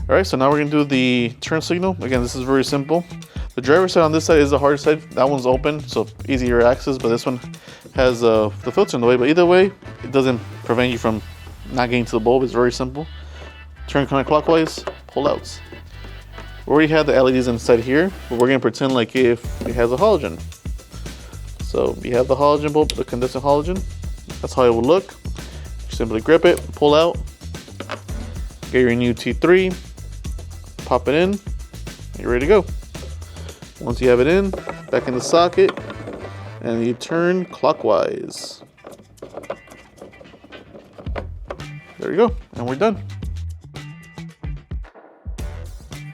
All right, so now we're gonna do the turn signal. Again, this is very simple. The driver's side on this side is the hard side. That one's open, so easier access, but this one has the filter in the way. But either way, it doesn't prevent you from not getting to the bulb. It's very simple. Turn counterclockwise, pull out. We already have the LEDs inside here, but we're gonna pretend like if it has a halogen. So you have the halogen bulb, the condensing halogen. That's how it will look. You simply grip it, pull out, get your new T3, pop it in, and you're ready to go. Once you have it in, back in the socket, and you turn clockwise. There you go, and we're done.